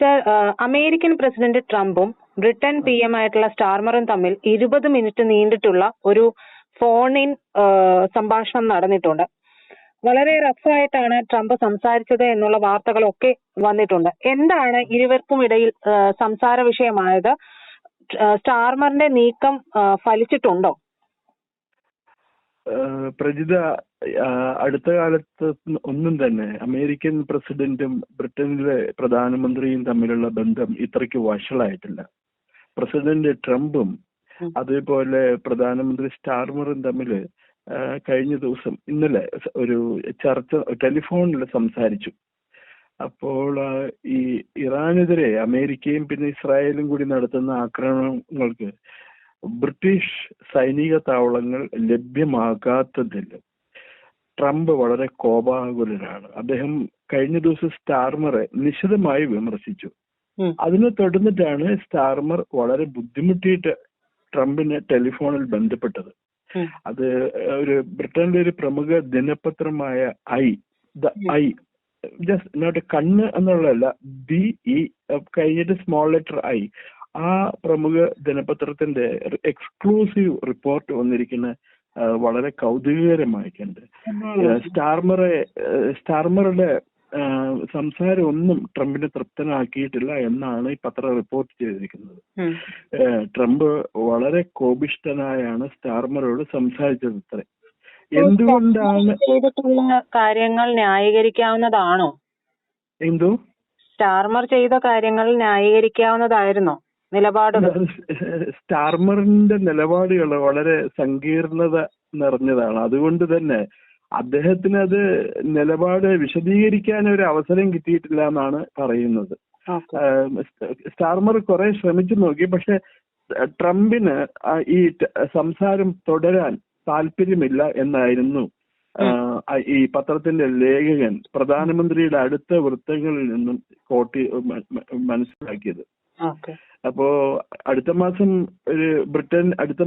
Sir, American president ട്രംപും Britain PM ആയിട്ടുള്ള സ്റ്റാർമറും തമ്മിൽ 20 മിനിറ്റ് നീണ്ടിട്ടുള്ള ഒരു ഫോൺ ഇൻ സംഭാഷണം നടന്നിട്ടുണ്ട്. വളരെ റഫായിട്ടാണ് ട്രംപ് സംസാരിച്ചത് എന്നുള്ള വാർത്തകളൊക്കെ വന്നിട്ടുണ്ട്. എന്താണ് ഇരുവർക്കും ഇടയിൽ സംസാര വിഷയമായത്? സ്റ്റാർമറിന്റെ നീക്കം ഫലിച്ചിട്ടുണ്ടോ? പ്രജിത, അടുത്ത കാലത്ത് ഒന്നും തന്നെ അമേരിക്കൻ പ്രസിഡന്റും ബ്രിട്ടനിലെ പ്രധാനമന്ത്രിയും തമ്മിലുള്ള ബന്ധം ഇത്രയ്ക്ക് വഷളായിട്ടില്ല. പ്രസിഡന്റ് ട്രംപും അതേപോലെ പ്രധാനമന്ത്രി സ്റ്റാർമറും തമ്മിൽ കഴിഞ്ഞ ദിവസം ഇന്നലെ ഒരു ചർച്ച ടെലിഫോണിൽ സംസാരിച്ചു. അപ്പോൾ ഈ ഇറാനെതിരെ അമേരിക്കയും പിന്നെ ഇസ്രായേലും കൂടി നടത്തുന്ന ആക്രമണങ്ങൾക്ക് ബ്രിട്ടീഷ് സൈനിക താവളങ്ങൾ ലഭ്യമാകാത്തതിൽ ട്രംപ് വളരെ കോപാകുലനാണ്. അദ്ദേഹം കഴിഞ്ഞ ദിവസം സ്റ്റാർമറെ നിശിതമായി വിമർശിച്ചു. അതിനെ തുടർന്നിട്ടാണ് സ്റ്റാർമർ വളരെ ബുദ്ധിമുട്ടിയിട്ട് ട്രംപിനെ ടെലിഫോണിൽ ബന്ധപ്പെട്ടത്. അത് ഒരു ബ്രിട്ടനിലെ ഒരു പ്രമുഖ ദിനപത്രമായ ഐ ജസ്റ്റ് നോട്ട് കണ്ണ് എന്നുള്ളതല്ല, BE കഴിഞ്ഞിട്ട് സ്മോൾ ലെറ്റർ I, ആ പ്രമുഖ ദിനപത്രത്തിന്റെ എക്സ്ക്ലൂസീവ് റിപ്പോർട്ട് വന്നിരിക്കുന്ന വളരെ കൗതുകകരമായിട്ടുണ്ട്. സ്റ്റാർമറുടെ സംസാരം ഒന്നും ട്രംപിനെ തൃപ്തനാക്കിയിട്ടില്ല എന്നാണ് ഈ പത്രം റിപ്പോർട്ട് ചെയ്തിരിക്കുന്നത്. ട്രംപ് വളരെ കോപിഷ്ഠനായാണ് സ്റ്റാർമറോട് സംസാരിച്ചത്. ഇത്ര എന്തുകൊണ്ടാണ് ചെയ്തിട്ടുള്ള കാര്യങ്ങൾ ന്യായീകരിക്കാവുന്നതാണോ? എന്തോ സ്റ്റാർമർ ചെയ്ത കാര്യങ്ങൾ ന്യായീകരിക്കാവുന്നതായിരുന്നോ നിലപാടുകൾ? സ്റ്റാർമറിന്റെ നിലപാടുകൾ വളരെ സങ്കീർണത നിറഞ്ഞതാണ്. അതുകൊണ്ട് തന്നെ അദ്ദേഹത്തിന് അത് നിലപാട് വിശദീകരിക്കാൻ ഒരു അവസരം കിട്ടിയിട്ടില്ല എന്നാണ് പറയുന്നത്. സ്റ്റാർമർ കുറെ ശ്രമിച്ചു നോക്കി, പക്ഷെ ട്രംപിന് ഈ സംസാരം തുടരാൻ താല്പര്യമില്ല എന്നായിരുന്നു ഈ പത്രത്തിന്റെ ലേഖകൻ പ്രധാനമന്ത്രിയുടെ അടുത്ത വൃത്തങ്ങളിൽ നിന്നും മനസ്സിലാക്കിയത്. അപ്പോ അടുത്ത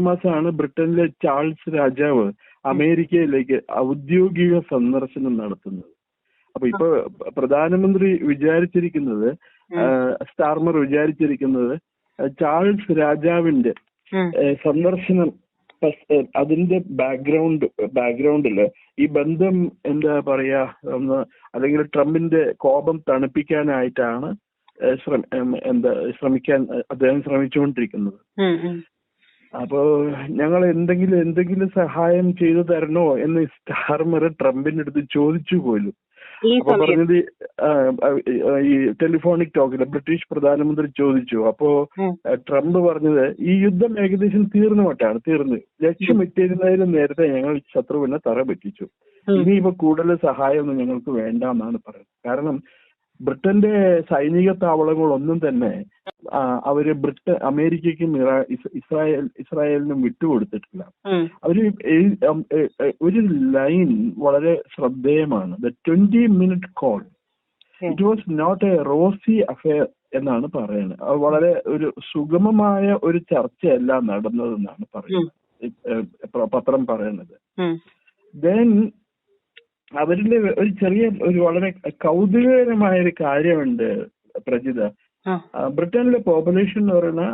മാസമാണ് ബ്രിട്ടനിലെ ചാൾസ് രാജാവ് അമേരിക്കയിലേക്ക് ഔദ്യോഗിക സന്ദർശനം നടത്തുന്നത്. അപ്പൊ ഇപ്പൊ പ്രധാനമന്ത്രി വിചാരിച്ചിരിക്കുന്നത്, സ്റ്റാർമർ വിചാരിച്ചിരിക്കുന്നത് ചാൾസ് രാജാവിന്റെ സന്ദർശനം, അതിന്റെ ബാക്ക്ഗ്രൗണ്ടില് ഈ ബന്ധം എന്താ പറയാ അല്ലെങ്കിൽ ട്രംപിന്റെ കോപം തണുപ്പിക്കാനായിട്ടാണ് അദ്ദേഹം ശ്രമിച്ചുകൊണ്ടിരിക്കുന്നത്. അപ്പോ ഞങ്ങൾ എന്തെങ്കിലും സഹായം ചെയ്തു തരണോ എന്ന് സ്റ്റാർമർ ട്രംപിന്റെ അടുത്ത് ചോദിച്ചു പോലും. അപ്പൊ പറഞ്ഞത് ഈ ടെലിഫോണിക് ടോക്കില് ബ്രിട്ടീഷ് പ്രധാനമന്ത്രി ചോദിച്ചു. അപ്പോ ട്രംപ് പറഞ്ഞത് ഈ യുദ്ധം ഏകദേശം തീർന്നു, ലക്ഷ്യം എത്തിയിരുന്നതിലും നേരത്തെ ഞങ്ങൾ ശത്രുവിനെ തറ പറ്റിച്ചു, ഇനിയിപ്പോ കൂടുതൽ സഹായമൊന്നും ഞങ്ങൾക്ക് വേണ്ട എന്നാണ് പറയുന്നത്. കാരണം ബ്രിട്ടന്റെ സൈനിക താവളങ്ങളൊന്നും തന്നെ അവര് അമേരിക്കയ്ക്കും ഇസ്രായേലിനും വിട്ടുകൊടുത്തിട്ടില്ല. അവര് ഒരു ലൈൻ വളരെ ശ്രദ്ധേയമാണ്. The 20-minute call, it was not a rosy affair എന്നാണ് പറയുന്നത്. അത് വളരെ ഒരു സുഗമമായ ഒരു ചർച്ചയല്ല നടന്നതെന്നാണ് പറയുന്നത്, പത്രം പറയുന്നത്. ദെൻ അവരിലെ ഒരു വളരെ കൗതുകകരമായ ഒരു കാര്യമുണ്ട് പ്രജിത. ബ്രിട്ടനിലെ പോപ്പുലേഷൻ എന്ന് പറയുന്ന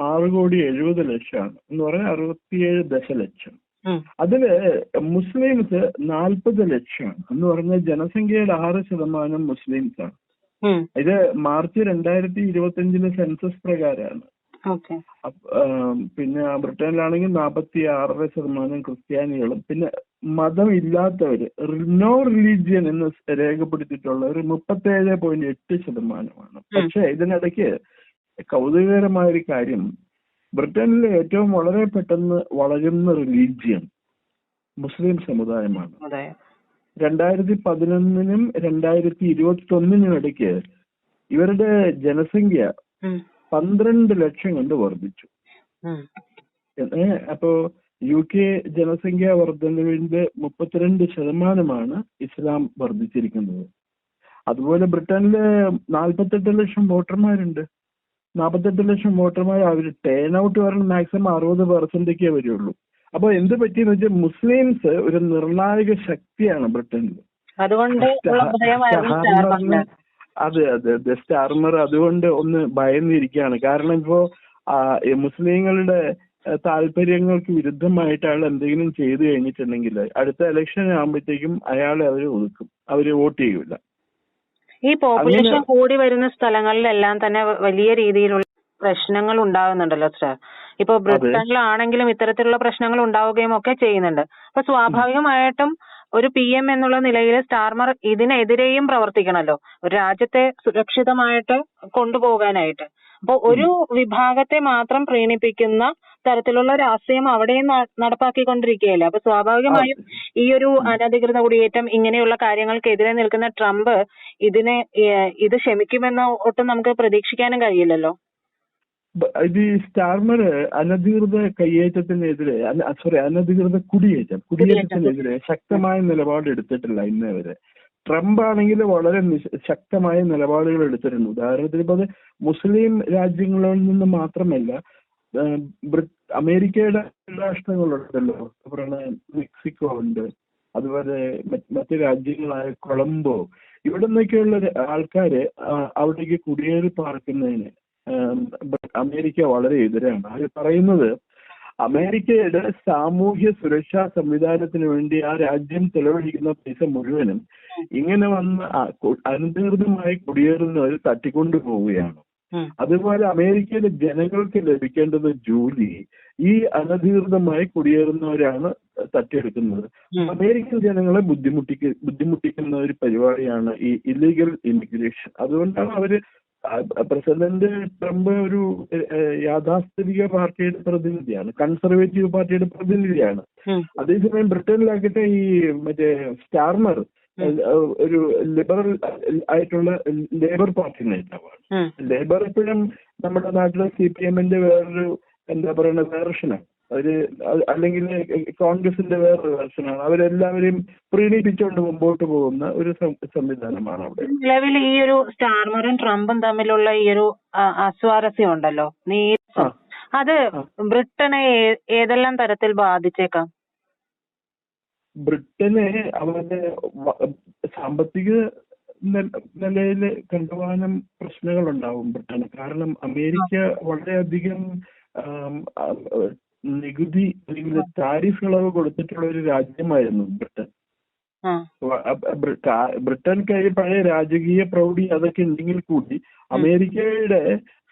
6,70,00,000 എന്ന് പറഞ്ഞാൽ 67 ദശലക്ഷം. അതില് മുസ്ലിംസ് 40 ലക്ഷമാണ് എന്ന് പറഞ്ഞാൽ ജനസംഖ്യയുടെ 6% മുസ്ലിംസ് ആണ്. ഇത് മാർച്ച് 2025 സെൻസസ് പ്രകാരമാണ്. പിന്നെ ബ്രിട്ടനിലാണെങ്കിൽ 46% ക്രിസ്ത്യാനികളും പിന്നെ മതം ഇല്ലാത്തവര് നോ റിലീജിയൻ എന്ന് രേഖപ്പെടുത്തിയിട്ടുള്ളവർ 37.8%. പക്ഷെ ഇതിനിടയ്ക്ക് കൗതുകകരമായ ഒരു കാര്യം, ബ്രിട്ടനിലെ ഏറ്റവും വളരെ പെട്ടെന്ന് വളരുന്ന റിലീജിയൻ മുസ്ലിം സമുദായമാണ്. 2011 2021 ഇടയ്ക്ക് ഇവരുടെ ജനസംഖ്യ 12 ലക്ഷം കൊണ്ട് വർദ്ധിച്ചു. അപ്പോ UK ജനസംഖ്യാ വർധനവിന്റെ 32% ഇസ്ലാം വർദ്ധിച്ചിരിക്കുന്നത്. അതുപോലെ ബ്രിട്ടനില് 48 ലക്ഷം വോട്ടർമാരുണ്ട്. 48 ലക്ഷം വോട്ടർമാർ അവർ ടേൺ ഔട്ട് വരണം മാക്സിമം 60% വരുള്ളൂ. അപ്പൊ എന്ത് പറ്റിയെന്ന് വെച്ചാൽ മുസ്ലിംസ് ഒരു നിർണായക ശക്തിയാണ് ബ്രിട്ടനിൽ. അതുകൊണ്ട് അതെ അതെ അതെ, സ്റ്റാർമർ അതുകൊണ്ട് ഒന്ന് ഭയന്നിരിക്കുകയാണ്. കാരണം ഇപ്പോ മുസ്ലിങ്ങളുടെ താല്പര്യങ്ങൾക്ക് വിരുദ്ധമായിട്ട് അയാൾ എന്തെങ്കിലും ചെയ്തു കഴിഞ്ഞിട്ടുണ്ടെങ്കിൽ അടുത്ത ഇലക്ഷൻ ആകുമ്പോഴത്തേക്കും അയാളെ അവർ ഒതുക്കും, അവര് വോട്ട് ചെയ്യൂല. ഈ പോപ്പുലേഷൻ കൂടി വരുന്ന സ്ഥലങ്ങളിലെല്ലാം തന്നെ വലിയ രീതിയിലുള്ള പ്രശ്നങ്ങൾ ഉണ്ടാകുന്നുണ്ടല്ലോ സാർ. ഇപ്പൊ ബ്രിട്ടനിലാണെങ്കിലും ഇത്തരത്തിലുള്ള പ്രശ്നങ്ങൾ ഉണ്ടാവുകയും ഒക്കെ ചെയ്യുന്നുണ്ട്. അപ്പൊ സ്വാഭാവികമായിട്ടും ഒരു PM എന്നുള്ള നിലയിൽ സ്റ്റാർമർ ഇതിനെതിരെയും പ്രവർത്തിക്കണമല്ലോ, ഒരു രാജ്യത്തെ സുരക്ഷിതമായിട്ട് കൊണ്ടുപോകാനായിട്ട്. അപ്പൊ ഒരു വിഭാഗത്തെ മാത്രം പ്രീണിപ്പിക്കുന്ന തരത്തിലുള്ള രാഷ്ട്രീയം അവിടെയും നടപ്പാക്കിക്കൊണ്ടിരിക്കുകയല്ലേ. അപ്പൊ സ്വാഭാവികമായും ഈ ഒരു അനധികൃത കുടിയേറ്റം ഇങ്ങനെയുള്ള കാര്യങ്ങൾക്കെതിരെ നിൽക്കുന്ന ട്രംപ് ഇത് ക്ഷമിക്കുമെന്ന് ഒട്ടും നമുക്ക് പ്രതീക്ഷിക്കാനും കഴിയില്ലല്ലോ. ഇത് സ്റ്റാർമർ അനധികൃത കയ്യേറ്റത്തിനെതിരെ അനധികൃത കുടിയേറ്റത്തിനെതിരെ ശക്തമായ നിലപാട് എടുത്തിട്ടില്ല ഇന്നേ വരെ. ട്രംപ് ആണെങ്കിൽ വളരെ ശക്തമായ നിലപാടുകൾ എടുത്തിട്ടുണ്ട്. ഉദാഹരണത്തിന് ഇപ്പൊ അത് മുസ്ലിം രാജ്യങ്ങളിൽ നിന്ന് മാത്രമല്ല, അമേരിക്കയുടെ രാഷ്ട്രങ്ങളുണ്ടല്ലോ, മെക്സിക്കോ ഉണ്ട്, അതുപോലെ മറ്റു രാജ്യങ്ങളായ കൊളംബോ, ഇവിടെ നിന്നൊക്കെയുള്ള ആൾക്കാര് അവിടേക്ക് കുടിയേറി പാർക്കുന്നതിന് അമേരിക്ക വളരെ എതിരാണ്. അത് പറയുന്നത് അമേരിക്കയുടെ സാമൂഹ്യ സുരക്ഷാ സംവിധാനത്തിന് വേണ്ടി ആ രാജ്യം ചെലവഴിക്കുന്ന പൈസ മുഴുവനും ഇങ്ങനെ വന്ന് അനധികൃതമായി കുടിയേറുന്നവർ തട്ടിക്കൊണ്ടു പോവുകയാണ്. അതുപോലെ അമേരിക്കയിലെ ജനങ്ങൾക്ക് ലഭിക്കേണ്ടത് ജോലി ഈ അനധികൃതമായി കുടിയേറുന്നവരാണ് തട്ടിയെടുക്കുന്നത്. അമേരിക്കൻ ജനങ്ങളെ ബുദ്ധിമുട്ടിക്കുന്ന ഒരു പരിപാടിയാണ് ഈ ഇല്ലീഗൽ ഇമിഗ്രേഷൻ. അതുകൊണ്ടാണ് അവര് പ്രസിഡന്റ് ട്രംപ് ഒരു യാഥാസ്ഥിതിക പാർട്ടിയുടെ പ്രതിനിധിയാണ്, കൺസർവേറ്റീവ് പാർട്ടിയുടെ പ്രതിനിധിയാണ്. അതേസമയം ബ്രിട്ടനിലാകട്ടെ ഈ മറ്റേ സ്റ്റാർമർ ഒരു ലിബറൽ ആയിട്ടുള്ള ലേബർ പാർട്ടി നേതാവാണ്. ലേബർ എപ്പോഴും നമ്മുടെ നാട്ടിലെ CPM-ന്റെ വേറൊരു എന്താ പറയുന്ന വേർഷനാണ്, അല്ലെങ്കിൽ കോൺഗ്രസിന്റെ വേറൊരു വേർഷനാണ്. അവരെല്ലാവരെയും പ്രീണിപ്പിച്ചുകൊണ്ട് മുമ്പോട്ട് പോകുന്ന ഒരു സംവിധാനമാണ് അവിടെ. നിലവിൽ ഈ ഒരു സ്റ്റാർമറും ട്രംപും തമ്മിലുള്ള ഈ ഒരു അസ്വാരസ്യം ഉണ്ടല്ലോ, അത് ബ്രിട്ടനെ ഏതെല്ലാം തരത്തിൽ ബാധിച്ചേക്കാം? ബ്രിട്ടന് അവരുടെ സാമ്പത്തിക നിലയിൽ കണ്ടുപോകാനും പ്രശ്നങ്ങളുണ്ടാവും ബ്രിട്ടന്. കാരണം അമേരിക്ക വളരെയധികം നികുതി അല്ലെങ്കിൽ താരിഫ് ഇളവ് കൊടുത്തിട്ടുള്ള ഒരു രാജ്യമായിരുന്നു ബ്രിട്ടൻ. ബ്രിട്ടൻ പഴയ രാജകീയ പ്രൗഢി അതൊക്കെ ഉണ്ടെങ്കിൽ കൂടി അമേരിക്കയുടെ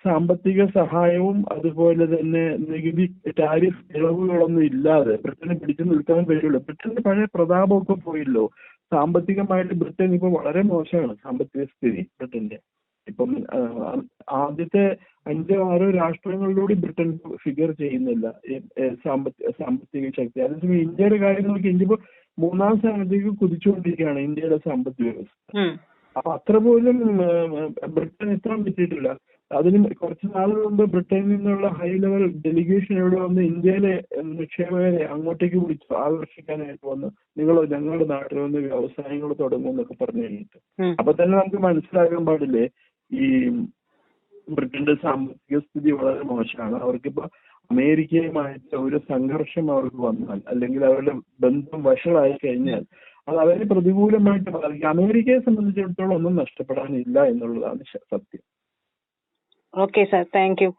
സാമ്പത്തിക സഹായവും അതുപോലെ തന്നെ നികുതി ടാരിഫ് ഇളവുകളൊന്നും ഇല്ലാതെ ബ്രിട്ടനെ പിടിച്ചു നിൽക്കാൻ കഴിയുള്ളൂ. ബ്രിട്ടന്റെ പഴയ പ്രതാപമൊക്കെ പോയല്ലോ. സാമ്പത്തികമായിട്ട് ബ്രിട്ടൻ ഇപ്പൊ വളരെ മോശമാണ് സാമ്പത്തിക സ്ഥിതി ബ്രിട്ടന്റെ. ഇപ്പം ആദ്യത്തെ 5-6 രാഷ്ട്രങ്ങളിലൂടെ ബ്രിട്ടൻ ഫിഗർ ചെയ്യുന്നില്ല സാമ്പത്തിക ശക്തി. അതേസമയം ഇന്ത്യയുടെ കാര്യങ്ങളൊക്കെ ഇന്ത്യ ഇപ്പൊ 3-ാം സ്ഥാനത്തേക്ക് കുതിച്ചുകൊണ്ടിരിക്കുകയാണ് ഇന്ത്യയുടെ സമ്പദ് വ്യവസ്ഥ. അപ്പൊ അത്ര പോലും ബ്രിട്ടൻ എത്താൻ പറ്റിയിട്ടില്ല. അതിന് കുറച്ച് നാളുകൾ മുമ്പ് ബ്രിട്ടനിൽ നിന്നുള്ള ഹൈ ലെവൽ ഡെലിഗേഷൻ ഇവിടെ വന്ന് ഇന്ത്യയിലെ നിക്ഷേപകരെ അങ്ങോട്ടേക്ക് വിളിച്ചു ആകർഷിക്കാനായിട്ട് വന്ന് ഞങ്ങളുടെ നാട്ടിൽ വന്ന് വ്യവസായങ്ങൾ തുടങ്ങും എന്നൊക്കെ പറഞ്ഞു കഴിഞ്ഞിട്ട്. അപ്പൊ തന്നെ നമുക്ക് മനസ്സിലാക്കാൻ പാടില്ലേ ഈ ബ്രിട്ടന്റെ സാമ്പത്തിക സ്ഥിതി വളരെ മോശമാണ്. അവർക്കിപ്പോ അമേരിക്കയുമായിട്ട് ഒരു സംഘർഷം അവർക്ക് വന്നാൽ അല്ലെങ്കിൽ അവരുടെ ബന്ധം വഷളായി കഴിഞ്ഞാൽ അത് അവരെ പ്രതികൂലമായിട്ട് ബാധിക്കും. അമേരിക്കയെ സംബന്ധിച്ചിടത്തോളം ഒന്നും നഷ്ടപ്പെടാനില്ല എന്നുള്ളതാണ് സത്യം. Okay sir, thank you.